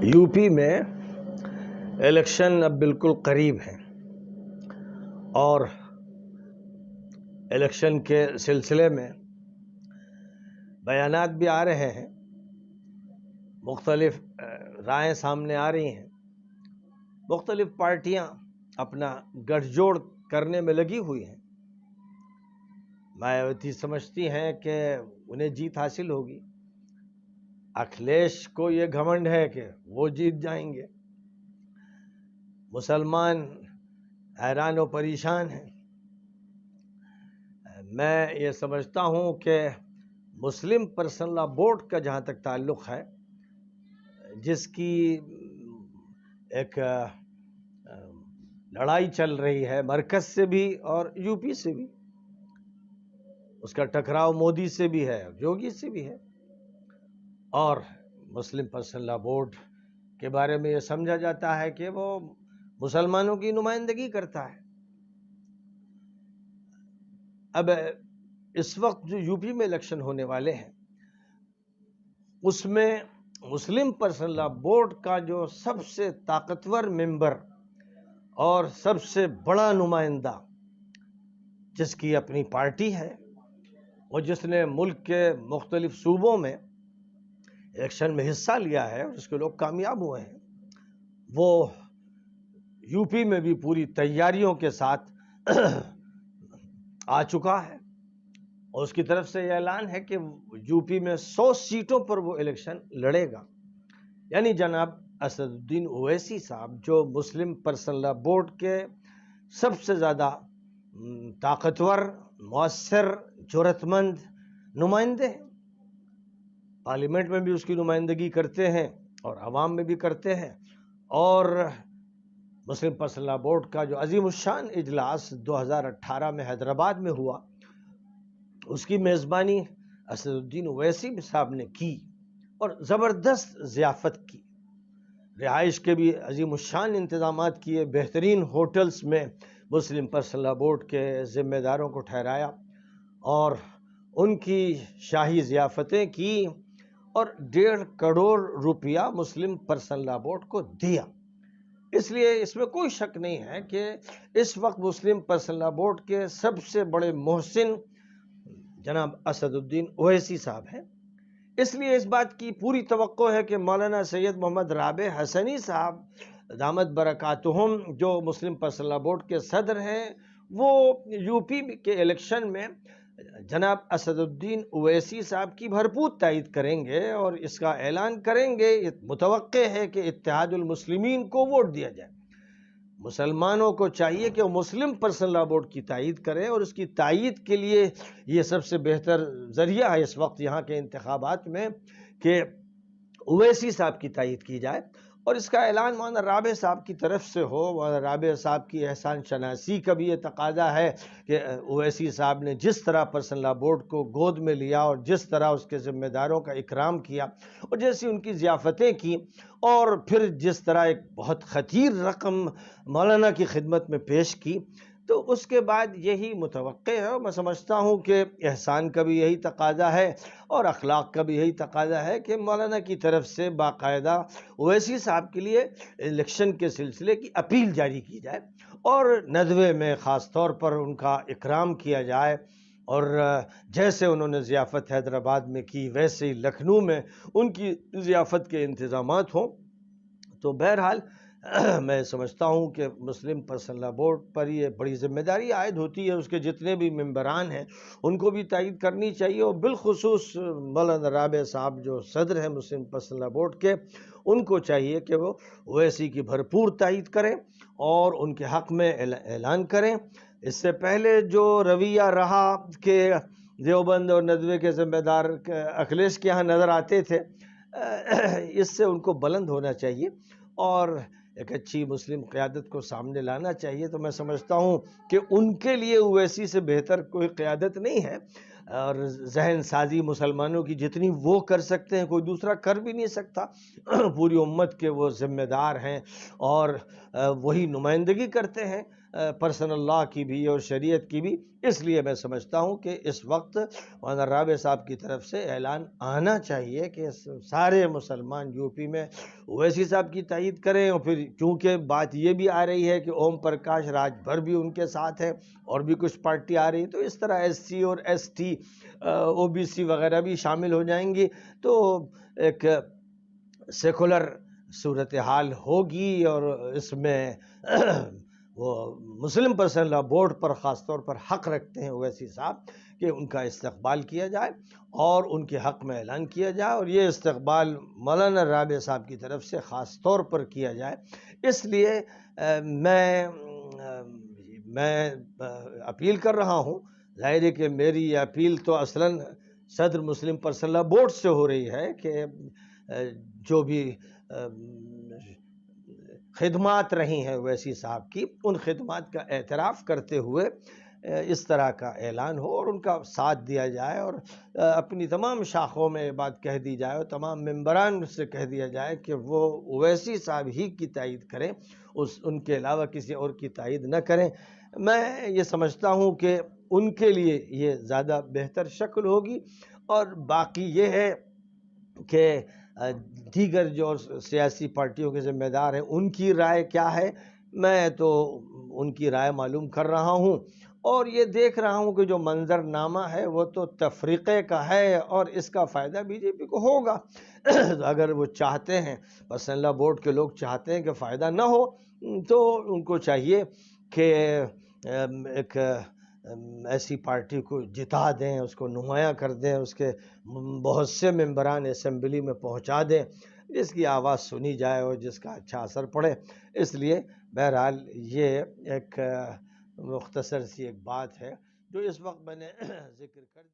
U P میں election اب بالکل قریب ہیں اور الیکشن کے سلسلے میں بیانات بھی آ رہے ہیں، مختلف رائے سامنے آ رہی ہیں، مختلف پارٹیاں اپنا گٹھ جوڑ کرنے میں لگی ہوئی ہیں۔ مایاوتی سمجھتی ہیں کہ انہیں جیت حاصل ہوگی، اکھلیش کو یہ گھمنڈ ہے کہ وہ جیت جائیں گے، مسلمان حیران و پریشان ہیں۔ میں یہ سمجھتا ہوں کہ مسلم پرسنل لا بورڈ کا جہاں تک تعلق ہے، جس کی ایک لڑائی چل رہی ہے مرکز سے بھی اور یو پی سے بھی، اس کا ٹکراؤ مودی سے بھی ہے، یوگی سے بھی ہے، اور مسلم پرسنل لا بورڈ کے بارے میں یہ سمجھا جاتا ہے کہ وہ مسلمانوں کی نمائندگی کرتا ہے۔ اب اس وقت جو یو پی میں الیکشن ہونے والے ہیں، اس میں مسلم پرسنل لا بورڈ کا جو سب سے طاقتور ممبر اور سب سے بڑا نمائندہ، جس کی اپنی پارٹی ہے اور جس نے ملک کے مختلف صوبوں میں الیکشن میں حصہ لیا ہے اور اس کے لوگ کامیاب ہوئے ہیں، وہ یو پی میں بھی پوری تیاریوں کے ساتھ آ چکا ہے، اور اس کی طرف سے یہ اعلان ہے کہ یو پی میں 100 سیٹوں پر وہ الیکشن لڑے گا۔ یعنی جناب اسد الدین اویسی صاحب، جو مسلم پرسنل لا بورڈ کے سب سے زیادہ طاقتور، مؤثر، جرأت مند نمائندے ہیں، پارلیمنٹ میں بھی اس کی نمائندگی کرتے ہیں اور عوام میں بھی کرتے ہیں، اور مسلم پرسنل لا بورڈ کا جو عظیم الشان اجلاس 2018 میں حیدرآباد میں ہوا، اس کی میزبانی اسد الدین اویسی صاحب نے کی اور زبردست ضیافت کی، رہائش کے بھی عظیم الشان انتظامات کیے، بہترین ہوٹلز میں مسلم پرسنل لا بورڈ کے ذمہ داروں کو ٹھہرایا اور ان کی شاہی ضیافتیں کی اور 1.5 کروڑ روپیہ مسلم پرسنل لا بورڈ کو دیا۔ اس لیے اس میں کوئی شک نہیں ہے کہ اس وقت مسلم پرسنل لا بورڈ کے سب سے بڑے محسن جناب اسد الدین اویسی صاحب ہیں۔ اس لیے اس بات کی پوری توقع ہے کہ مولانا سید محمد رابع حسنی صاحب دامت برکاتہم، جو مسلم پرسنل لا بورڈ کے صدر ہیں، وہ یو پی کے الیکشن میں جناب اسد الدین اویسی صاحب کی بھرپور تائید کریں گے اور اس کا اعلان کریں گے۔ متوقع ہے کہ اتحاد المسلمین کو ووٹ دیا جائے۔ مسلمانوں کو چاہیے کہ وہ مسلم پرسنل لا بورڈ کی تائید کریں، اور اس کی تائید کے لیے یہ سب سے بہتر ذریعہ ہے اس وقت یہاں کے انتخابات میں کہ اویسی صاحب کی تائید کی جائے، اور اس کا اعلان مولانا رابع صاحب کی طرف سے ہو۔ مولانا رابع صاحب کی احسان شناسی کا بھی یہ تقاضا ہے کہ اویسی صاحب نے جس طرح پرسنل لا بورڈ کو گود میں لیا اور جس طرح اس کے ذمہ داروں کا اکرام کیا اور جیسی ان کی ضیافتیں کی، اور پھر جس طرح ایک بہت خطیر رقم مولانا کی خدمت میں پیش کی، تو اس کے بعد یہی متوقع ہے، اور میں سمجھتا ہوں کہ احسان کا بھی یہی تقاضا ہے اور اخلاق کا بھی یہی تقاضا ہے کہ مولانا کی طرف سے باقاعدہ اویسی صاحب کے لیے الیکشن کے سلسلے کی اپیل جاری کی جائے اور ندوے میں خاص طور پر ان کا اکرام کیا جائے، اور جیسے انہوں نے ضیافت حیدرآباد میں کی ویسے ہی لکھنؤ میں ان کی ضیافت کے انتظامات ہوں۔ تو بہرحال میں سمجھتا ہوں کہ مسلم پرسنل لا بورڈ پر یہ بڑی ذمہ داری عائد ہوتی ہے، اس کے جتنے بھی ممبران ہیں ان کو بھی تائید کرنی چاہیے، اور بالخصوص مولانا رابع صاحب جو صدر ہیں مسلم پرسنل لا بورڈ کے، ان کو چاہیے کہ وہ اویسی کی بھرپور تائید کریں اور ان کے حق میں اعلان کریں۔ اس سے پہلے جو رویہ رہا کہ دیوبند اور ندوے کے ذمہ دار اکھلیش کے یہاں نظر آتے تھے، اس سے ان کو بلند ہونا چاہیے اور ایک اچھی مسلم قیادت کو سامنے لانا چاہیے۔ تو میں سمجھتا ہوں کہ ان کے لیے اویسی سے بہتر کوئی قیادت نہیں ہے، اور ذہن سازی مسلمانوں کی جتنی وہ کر سکتے ہیں کوئی دوسرا کر بھی نہیں سکتا۔ پوری امت کے وہ ذمہ دار ہیں اور وہی نمائندگی کرتے ہیں۔ پرسنل لاء کی بھی اور شریعت کی بھی. اس لیے میں سمجھتا ہوں کہ اس وقت مولانا رابع صاحب کی طرف سے اعلان آنا چاہیے کہ سارے مسلمان یو پی میں اویسی صاحب کی تائید کریں. اور پھر چونکہ بات یہ بھی آ رہی ہے کہ اوم پرکاش راج بھر بھی ان کے ساتھ ہے اور بھی کچھ پارٹی آ رہی ہے، تو اس طرح ایس سی اور S T O B C وغیرہ بھی شامل ہو جائیں گی، تو ایک سیکولر صورتحال ہوگی. اور اس میں وہ مسلم پرسنل لاء بورڈ پر خاص طور پر حق رکھتے ہیں اویسی صاحب کہ ان کا استقبال کیا جائے اور ان کے حق میں اعلان کیا جائے، اور یہ استقبال مولانا رابع صاحب کی طرف سے خاص طور پر کیا جائے. اس لیے میں اپیل کر رہا ہوں. ظاہر ہے کہ میری یہ اپیل تو اصلاً صدر مسلم پرسنل لاء بورڈ سے ہو رہی ہے کہ جو بھی خدمات رہی ہیں اویسی صاحب کی، ان خدمات کا اعتراف کرتے ہوئے اس طرح کا اعلان ہو اور ان کا ساتھ دیا جائے، اور اپنی تمام شاخوں میں یہ بات کہہ دی جائے اور تمام ممبران سے کہہ دیا جائے کہ وہ اویسی صاحب ہی کی تائید کریں، ان کے علاوہ کسی اور کی تائید نہ کریں. میں یہ سمجھتا ہوں کہ ان کے لیے یہ زیادہ بہتر شکل ہوگی. اور باقی یہ ہے کہ دیگر جو سیاسی پارٹیوں کے ذمہ دار ہیں ان کی رائے کیا ہے. میں تو ان کی رائے معلوم کر رہا ہوں اور یہ دیکھ رہا ہوں کہ جو منظر نامہ ہے وہ تو تفریقے کا ہے اور اس کا فائدہ بی جے پی کو ہوگا. اگر وہ چاہتے ہیں، پرسنل لاء بورڈ کے لوگ چاہتے ہیں کہ فائدہ نہ ہو، تو ان کو چاہیے کہ ایک ایسی پارٹی کو جتا دیں، اس کو نمایاں کر دیں، اس کے بہت سے ممبران اسمبلی میں پہنچا دیں جس کی آواز سنی جائے اور جس کا اچھا اثر پڑے. اس لیے بہرحال یہ ایک مختصر سی ایک بات ہے جو اس وقت میں نے ذکر کر دی.